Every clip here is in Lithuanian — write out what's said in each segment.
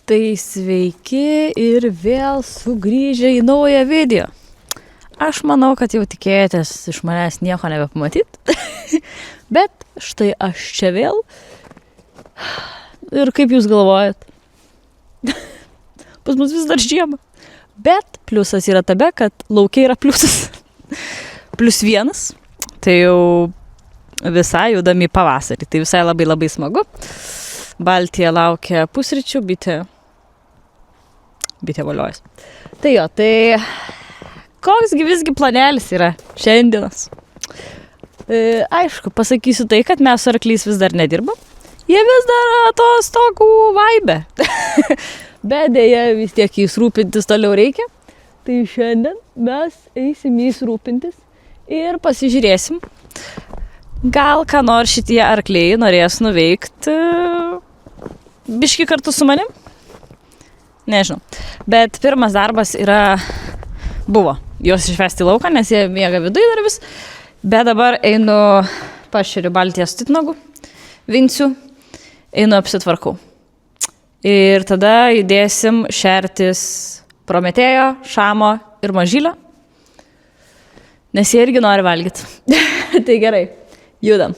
Tai sveiki ir vėl sugrįžę į naują video. Aš manau, kad jau tikėjotės iš manęs nieko nebepamatyt. Bet štai aš čia vėl. Ir kaip jūs galvojat? Pas mus vis dar žiema. Bet pliusas yra tame, kad laukia yra pliusas. +1. Tai jau visai judam į pavasarį. Tai visai labai smagu. Baltija laukia pusryčių, bitė voliojas. Tai jo, tai koksgi visgi planelis yra šiandienas. Aišku, pasakysiu tai, kad mes su arklys vis dar nedirbam. Jie vis dar atostogų vaibe. Bet dėja vis tiek jais rūpintis toliau reikia. Tai šiandien mes eisim jais rūpintis ir pasižiūrėsim. Gal ką nors šitie arkliai norės nuveikti biški kartu su manim? Nežinau. Bet pirmas darbas buvo juos išvesti į lauką, nes jie miega viduje dar vis. Bet dabar einu pašeriu Baltijos titnagų, vinsiu, einu apsitvarkau. Ir tada judėsim šertis Prometėjo, Šamo ir Mažylio. Nes jie irgi nori valgyti. Tai gerai, judam.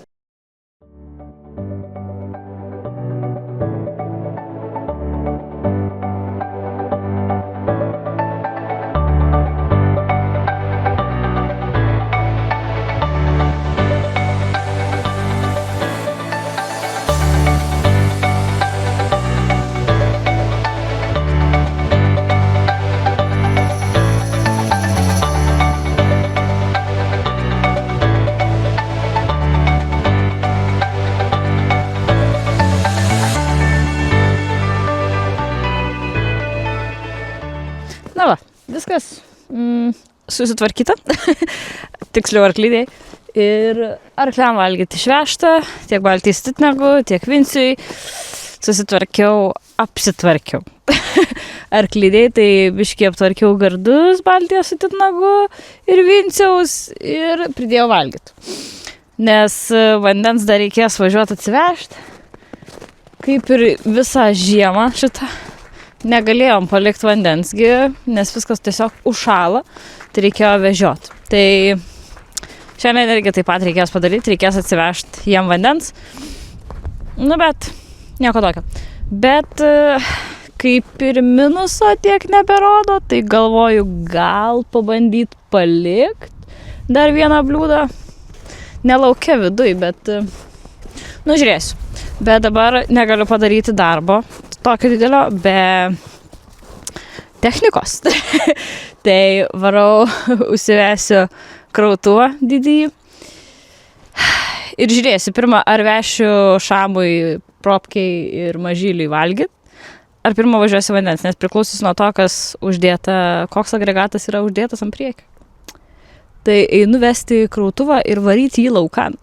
Na va, viskas susitvarkyta, tiksliau arklydėjai. Ir arkliam valgyti išvežta, tiek Baltijos titnagų, tiek Vinciui. Apsitvarkiau. Arklydėjai, tai biškį aptvarkiau gardus Baltijos titnagų ir Vinciaus ir pridėjau valgyti. Nes vandens dar reikės važiuoti atsivežti. Kaip ir visą žiemą šitą. Negalėjom palikti vandensgi, nes viskas tiesiog užšala, tai reikėjo vežioti. Tai šiandien irgi taip pat reikės padaryti, reikės atsivežti jiem vandens. Nu, bet nieko tokio. Bet kaip ir minuso tiek neberodo, tai galvoju gal pabandyti palikti dar vieną bliūdą. Nelaukia viduj, bet žiūrėsiu. Bet dabar negaliu padaryti darbo tokio didelio be technikos. Tai varau, užsivesiu krautuvą didįjį. Ir žiūrėsiu, pirmą, ar vešiu Šamui, Propkei ir Mažyliui valgyti, ar pirmą važiuosiu vandens, nes priklausys nuo to, kas uždėta, koks agregatas yra uždėtas ant priekio. Tai einu vesti krautuvą ir varyti jį laukan.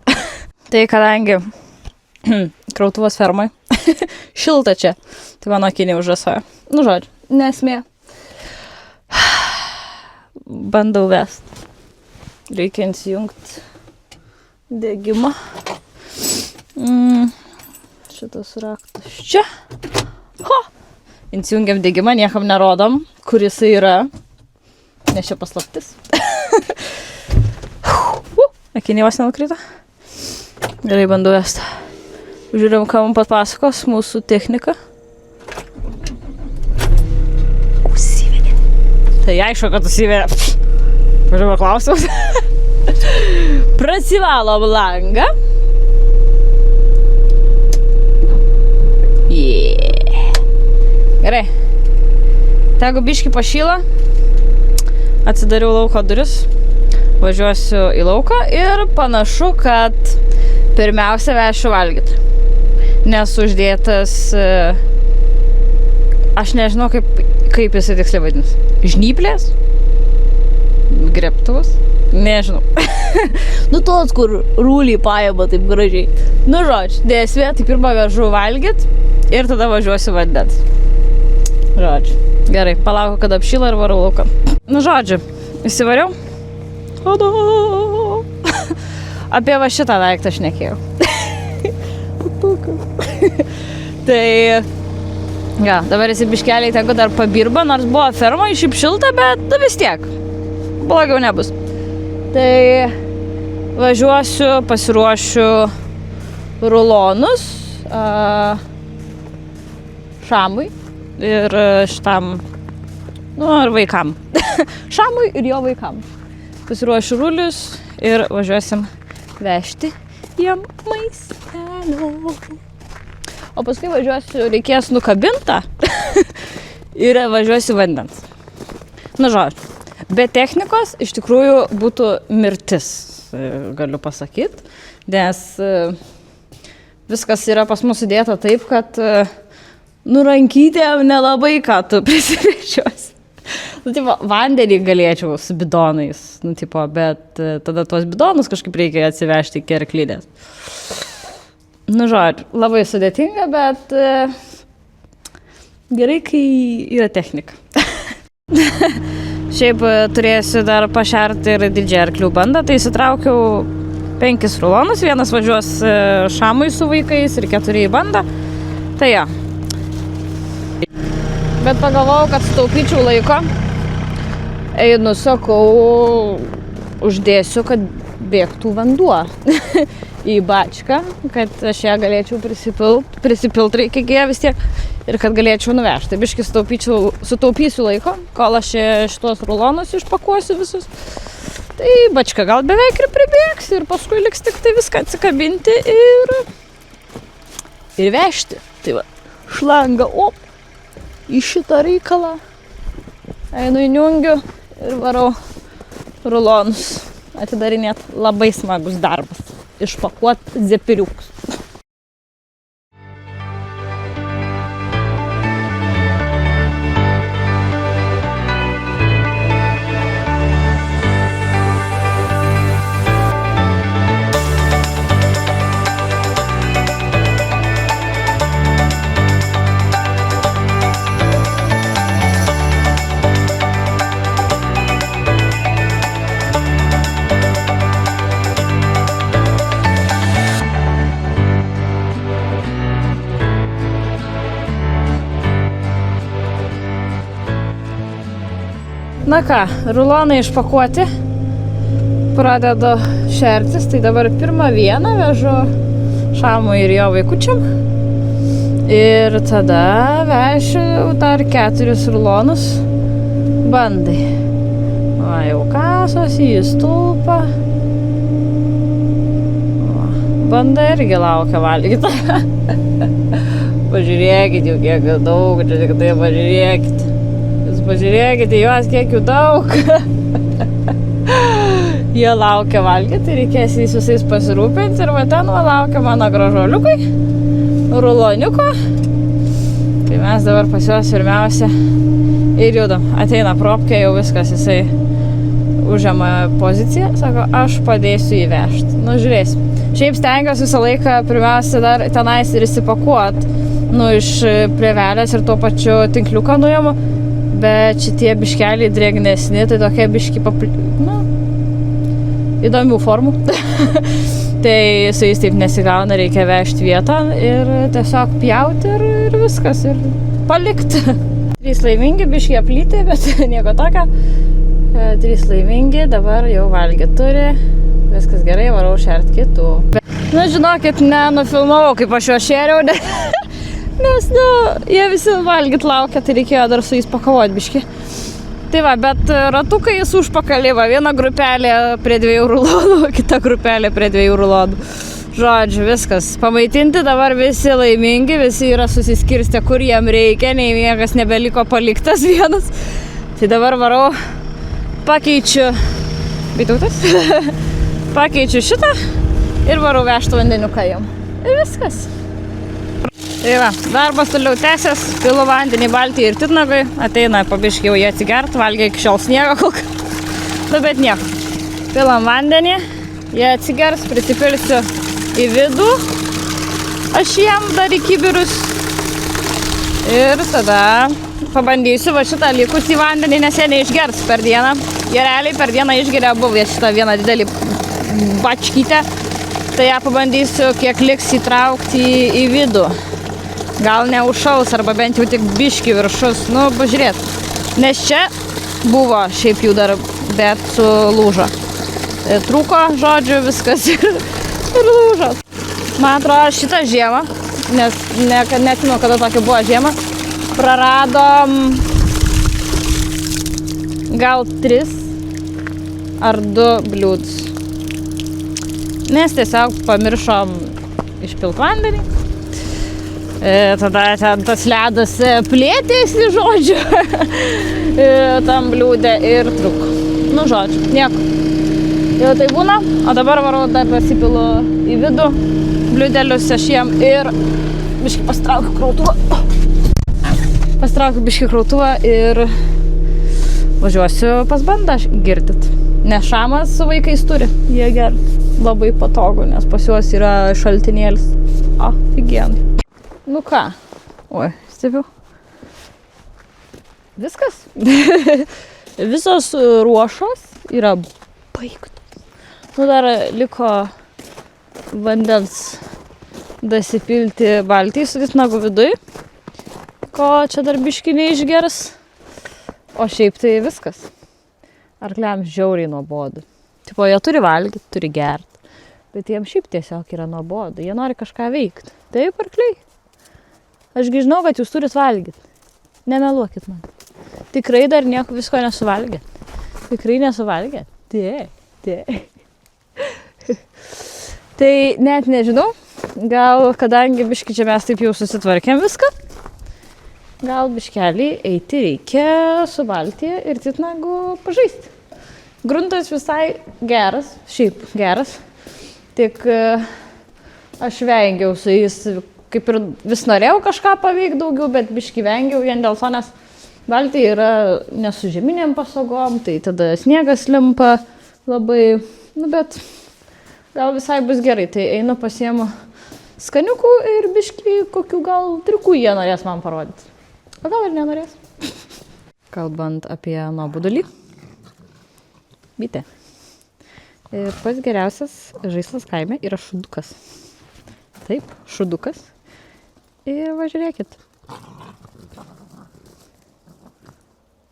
Tai kadangi krautuvos fermai, šilta čia, tai mano akiniai užrasojo. Nu, žodžiu, nesmė. Bandau vest. Reikia įsijungti degimą. Šitas raktas čia. Įsijungiam degimą, niekam nerodom, kur jisai yra. Nes čia paslaptis. Akiniai vos nenukrito. Gerai, bandau vest. Žiūrėjom, ką mums papasakos mūsų technika. Užsivedė. Tai aišku, kad užsivedė. Pažiūrėjau klausimus. Prasivalom langą. Gerai. Tegu biškį pašyla. Atsidariau lauko duris. Važiuosiu į lauką ir panašu, kad pirmiausia vešiu valgyti. Nes uždėtas, aš nežinau, kaip jisai tiksliai vadinasi. Žnyplės? Grebtuvas? Nežinau. Nu tos, kur rūliai paėba taip gražiai. Nu žodžiu, dėsvė, tai pirmą vežu valgyti ir tada važiuosiu vandens. Žodžiu. Gerai, palaukiu, kad apšyla ir varau lauką. Nu žodžiu, įsivariau. Apie va šitą daiktą šnekėjau. Tai Ja, dabar esi biškeliai tegu dar pabirba, nors buvo ferma, šiaip šilta, bet vis tiek. Blogiau nebus. Tai važiuosiu, pasiruošiu rulonus Šamui ir šitam, ir vaikam. Šamui ir jo vaikam. Pasiruošiu rulius ir važiuosim vežti jam maistelio. O paskui važiuosiu, reikės nukabintą ir važiuosiu vandens. Žodžiu, be technikos iš tikrųjų būtų mirtis, galiu pasakyti, nes viskas yra pas mus sudėta taip, kad rankytėm nelabai ką tu prisivešiosi. Vandenį galėčiau su bidonais, bet tada tuos bidonus kažkaip reikia atsivežti iki arklidės. Žodžiu, labai sudėtinga, bet gerai, kai yra technika. Šiaip turėsiu dar pašerti ir didžiąją arklių bandą, tai įsitraukiau 5 rulonus, vienas važiuos Šamui su vaikais ir 4 į bandą. Tai jo. Bet pagalvojau, kad sutaupyčiau laiko. Einu, sakau, uždėsiu, kad bėgtų vanduo į bačką, kad aš ją galėčiau prisipilt reikia vis tiek ir kad galėčiau nuvežti. Tai biškį sutaupysiu laiko, kol aš šitos rulonus išpakuosiu visus. Tai bačka gal beveik ir pribėgs ir paskui liks tik tai viską atsikabinti ir vežti. Tai va, šlanga, į šitą reikalą. Einu įjungiu ir varau rulonus. Atidarinėt labai smagus darbas. Išpakuot zepiriukus. Na ką, rulonai išpakuoti, pradedu šertis, tai dabar pirmą vieną vežu Šamui ir jo vaikučiam ir tada vešiu dar 4 rulonus bandai. Va, jau kasosi, jis tūpa. Banda irgi laukia valgyti. Pažiūrėkit jau kiek daug, čia tik tai pažiūrėkit. Pažiūrėkite juos, kiek jų daug. Jie laukia valgyti, reikės jais visais pasirūpinti ir va ten laukia mano gražuoliukai, ruloniuko. Tai mes dabar pas juos pirmiausia ir judam. Ateina propkė, jau viskas, jisai užima poziciją, sako, aš padėsiu įvežti. Žiūrėsim. Šiaip stengiuosi visą laiką pirmiausia dar tenais ir įsipakuot, iš plėvelės ir tuo pačiu tinkliuką nuimu. Bet šitie biškeliai drėgnesni, tai tokie biški įdomių formų. Tai su jais taip nesigauna, reikia vežti vietą ir tiesiog pjauti ir viskas, ir palikti. 3 laimingi, biški aplyti, bet nieko tokio. 3 laimingi, dabar jau valgyti turi, viskas gerai, varau šert kitų. Žinokit, nenufilmavau, kaip aš jo šėriau, nes, jie visi valgyt laukia, tai reikėjo dar su jais pakavoti biški. Tai va, bet ratukai jis užpakalį, va, viena grupelė prie 2 rulonų, kita grupelė prie 2 rulonų. Žodžiu, viskas. Pamaitinti dabar visi laimingi, visi yra susiskirstę, kur jiem reikia, nei niekas nebeliko paliktas vienas. Tai dabar varau, pakeičiu, Vytautas, pakeičiu šitą ir varau vežti vandeniuką jam. Ir viskas. Tai va, darbas toliau tęsės, pilu vandenį baltį ir titnagai, ateina pabiškai jau jie atsigert, valgia iki šiol sniegą kol kas. Bet nieko. Pilam vandenį, jie atsigers, prisipilsiu į vidų, aš jiem dar į kibirus. Ir tada pabandysiu va šitą likusį vandenį, nes jie neišgers per dieną. Jie realiai per dieną išgeria abu, šitą vieną didelį bačkytę. Tai ją pabandysiu, kiek liks įtraukti į vidų. Gal neužšaus, arba bent jau tik biški viršus. Nu, pažiūrėt. Nes čia buvo šiaip jau dar, bet sulūžo. Trūko, žodžiu, viskas ir lūžo. Man atrodo, šitą žiemą, nes neatsimenu, kada tokia buvo žiema, praradom gal 3 ar 2 bliūdus. Nes tiesiog pamiršom išpilt vandenį. Tada ten tas ledas plėtėsi, žodžiu, tam bliūdė ir trūko. Nu, žodžiu, nieko. Jau tai būna, o dabar varau dar pasipilu į vidų bliūdelius aš jiem ir biškį pastraukiu krautuvą. Pastraukiu biškį krautuvą ir važiuosiu pas bandą, girdit. Nes šamas su vaikais turi, jie ger. Labai patogu, nes pas juos yra šaltinėlis. Aфиgenai. Nu ką? Oi, stebiu. Viskas. Visos ruošos yra baigtos. Nu dar liko vandens dasipilti baltį su titnagu viduj. Ko čia dar biškį neišgers. O šiaip tai viskas. Arkliams žiauriai nuobodu. Tipo, jie turi valgyti, turi gerti. Bet jiems šiaip tiesiog yra nuobodu. Jie nori kažką veikti. Taip, arkliai? Ašgi žinau, kad jūs turit valgyti. Nemeluokit man. Tikrai dar nieko visko nesuvalgėt. Tikrai nesuvalgėt. Tai. Tai net nežinau. Gal, kadangi biškį čia mes taip jau susitvarkėm viską, gal biškelį eiti reikia su Baltija ir titnagu pažaisti. Gruntas visai geras, šiaip geras. Tik aš vengiau su jais, kaip ir vis norėjau kažką paveikti daugiau, bet biškį vengiau vien dėl to, nes Baltija yra nesu žeminiam pasagom, tai tada sniegas limpa labai, nu bet gal visai bus gerai. Tai einu pasiemu skaniukų ir biškį kokių gal trikų jie norės man parodyti. O gal ir nenorės. Kalbant apie nuobodulį. Bitė. Ir pats geriausias žaislas kaime yra šudukas. Taip, šudukas. Ir važiuokit.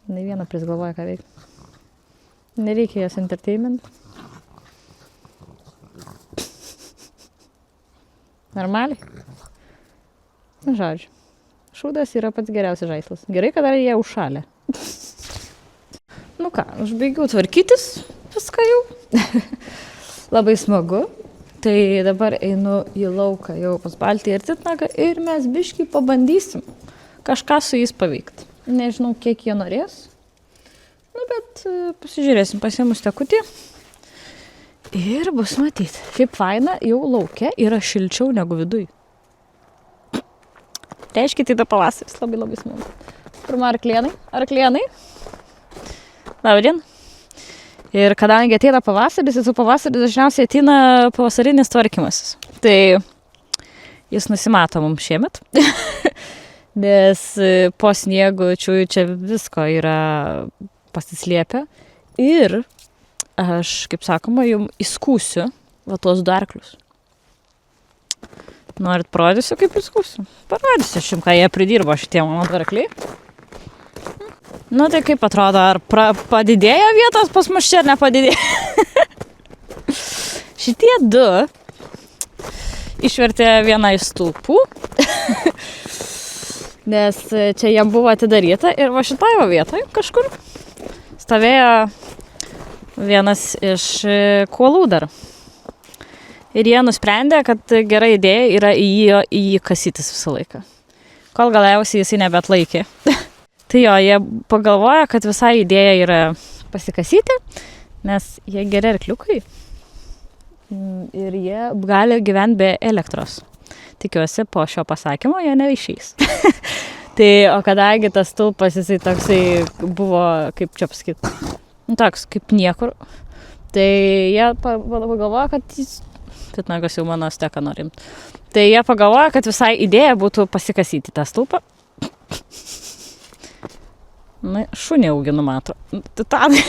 Ne viena prisgalvoja, ką veikti. Nereikia jas entertainment. Normaliai. Na, žodžiu. Šūdas yra pats geriausias žaislas. Gerai, kad dar jie užšalė. Nu ką, užbaigiau tvarkytis. Viską jau. Labai smagu. Tai dabar einu į lauką jau pas Baltiją ir titnagą ir mes biškį pabandysim kažką su jais paveikti. Nežinau, kiek jie norės. Nu, bet pasižiūrėsim, pasiėmus tekutį. Ir bus matyti. Šiaip faina, jau lauke yra šilčiau negu viduj. Reiškia, tai pavasaris labai labai smagu. Pirma arklienai. Arklienai. Labdien. Ir kadangi ateina pavasaris, su pavasarį dažniausiai ateina pavasarinis tvarkymasis. Tai jis nusimato mums šiemet. Nes po sniegu čia visko yra pasislėpę. Ir aš, kaip sakoma, jums įskūsiu va tuos du arklius. Norit parodysiu, kaip įskūsiu? Parodysiu aš jums, ką jie pridirbo šitie mano arkliai. Nu tai kaip atrodo, ar padidėjo vietos pas mus čia ar nepadidėjo? Šitie du išvertė vieną iš stulpų. Nes čia jam buvo atidaryta ir va šitai va vietoj kažkur stovėjo vienas iš kuolų dar. Ir jie nusprendė, kad gera idėja yra į jį kasytis visą laiką. Kol galiausiai jisai nebeatlaikė. Tai jo, jie pagalvoja, kad visai idėja yra pasikasyti, nes jie geri arkliukai. Ir jie gali gyventi be elektros. Tikiuosi, po šio pasakymo jie neišeis. Tai, o kadangi tas stulpas, jisai toksai buvo, kaip čia pasakyti, toks kaip niekur. Tai jie pagalvoja, kad jis, titnagas jau mano steką norim. Tai jie pagalvoja, kad visai idėja būtų pasikasyti tą stulpą. Na, šunį auginu, matau. Titadai.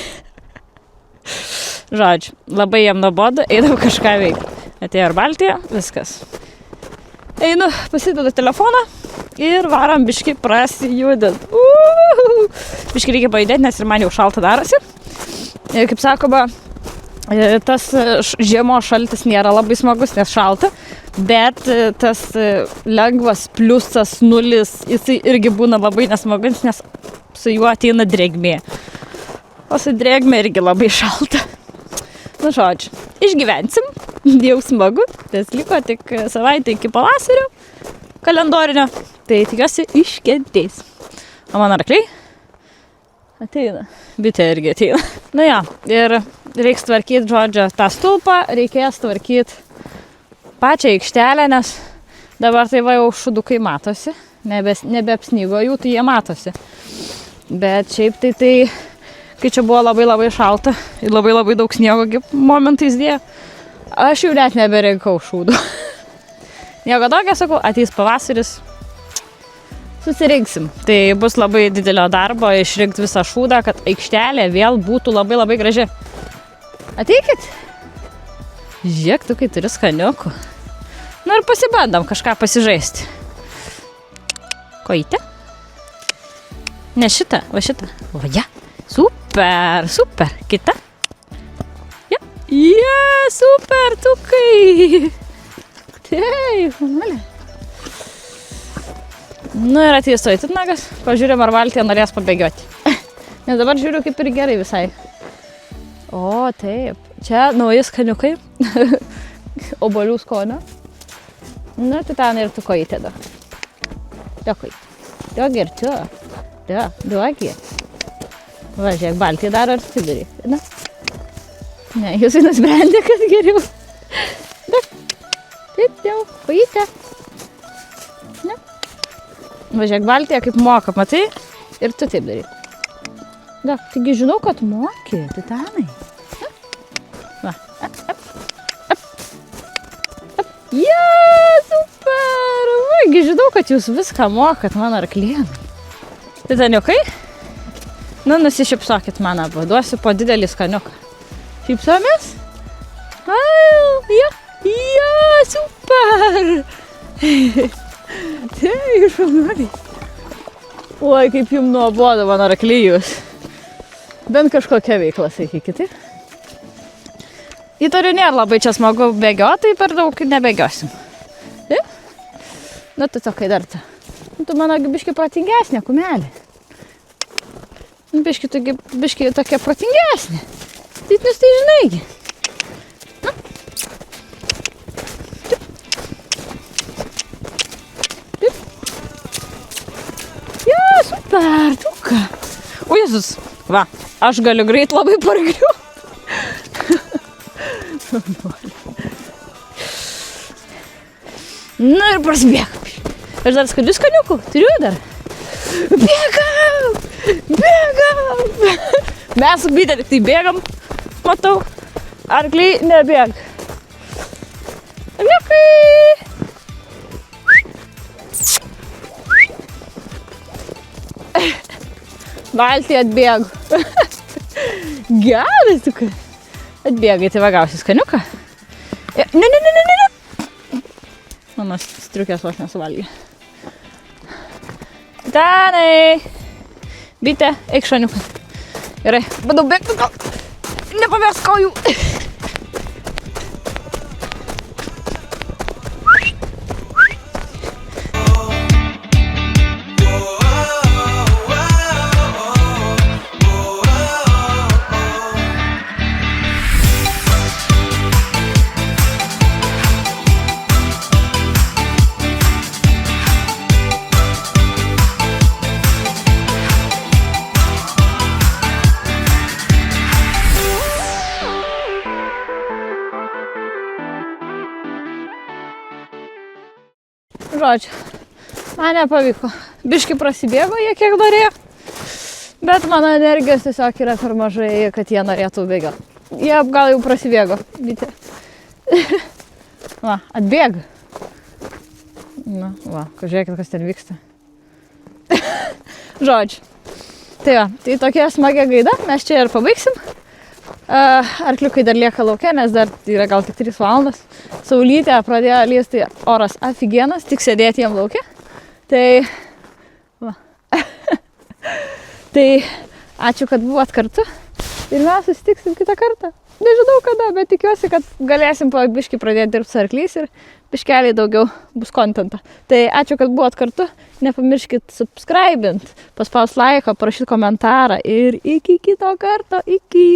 Žodžiu, labai jam nuobodu, eidavau kažką veikti. Atėjo ir Baltija, viskas. Einu, pasidedu telefoną ir varom biškį prasijudint. Biškį reikia pajudėti, nes ir man jau šalta darosi. Ir kaip sakoma, tas žiemos šaltis nėra labai smagus, nes šalta, bet tas lengvas pliusas nulis, jisai irgi būna labai nesmagus, nes su juo ateina drėgmė. O su drėgmė irgi labai šalta. Nu, žodžiu, išgyvensim, jau smagu, nes liko tik savaitę iki pavasario kalendorinio, tai tikiuosi iškentės. O mano arkliai ateina, bitė irgi ateina. Nu jo, ir reiks tvarkyti, žodžiu, tą stulpą, reikės tvarkyti pačią aikštelę, nes dabar tai va jau šudukai matosi, nebeapsnygo jų, tai jie matosi. Bet šiaip tai kai čia buvo labai šalta ir labai daug sniego momentais dėjo, aš jau net neberinkau šūdų. Nieko tokio, sakau, ateis pavasaris, susirinksim. Tai bus labai didelio darbo išrinkti visą šūdą, kad aikštelė vėl būtų labai graži. Ateikit. Žiūrėk, tu kai turi skaniukų. Nu ir pasibandom kažką pasižaisti. Kojytė? Ne šitą, va šitą. O ja. Super. Kita? Ja. Super, tukai. Taip, malė. Nu ir ateis to įtitnagas. Pažiūrėjom, ar valtyje norės pabėgioti. Nes dabar žiūriu kaip ir gerai visai. O, taip. Čia nauji skaniukai. Obuolių skonio. Nu, tai ten ir tu kojytė dar. Dėkui. Duok ir tu. Duok. Va, žiūrėk, Baltija dar ar tu darai, ne? Ne, jūs nusprendė, kad geriau. Taip, jau, kojytė. Ne? Va, žiūrėk, Baltija kaip moka, matai? Ir tu taip darai. Da, taigi žinau, kad moki, titanai. Va, Ja, super! Vagi, žinau, kad jūs viską mokat, mano arklienai. Titaniukai? Nu, nusišypsokit man abu, duosiu po didelį skaniuką. Šypsomės? Ja, super! Tai, šaunuoliai. Oi, kaip jums nuobodu, mano arklijus. Bent kažkokia veikla, sakykit. Įtariu, nėra labai čia smagu bėgioti, tai per daug nebėgiosim. Nu, tu tokai dar tu. Tu mano biški protingesnė, kumelė. Biški tokia protingesnė. Tai jūs tai žinaigi. Ja, super, tuka. O, Jėzus. Va, aš galiu greit labai pargriu. Na ir prasibėgam. Aš dar skaliu skaniukų, turiu dar. Bėgam! Mes su bitė tik tai bėgam, matau. Arkliai nebėg. Arkliukai! Baltija atbėgu. Geras, tukai. Atbėgai, tai va gausi skaniuką. Ne. Mano striukės aš nesuvalgė. Titanai! Bitė, eik šaniuką. Gerai, bandau bėgti gal. Nepaversk kojų. Žodžiu, man nepavyko. Biški prasibėgo jie kiek norėjo, bet mano energijos tiesiog yra per mažai, kad jie norėtų bėgioti. Jie gal jau prasibėgo, bitė. Va, atbėga. Na, va, žiūrėkit, kas ten vyksta. Žodžiu. Tai va, tai tokia smagia gaida, mes čia ir pabaigsim. Arkliukai dar lieka lauke, nes dar yra gal tik 3 valandas. Saulytė pradėjo lysti, oras aфиgenas, tik sėdėti jam lauke. Tai, va. Tai ačiū, kad buvot kartu ir mes susitiksim kitą kartą. Nežinau kada, bet tikiuosi, kad galėsim po biškį pradėti dirbti su arkliais ir biškeliai daugiau bus kontento. Tai ačiū, kad buvot kartu. Nepamirškit subscribint, paspaust laiką, parašyti komentarą ir iki kito karto. Iki.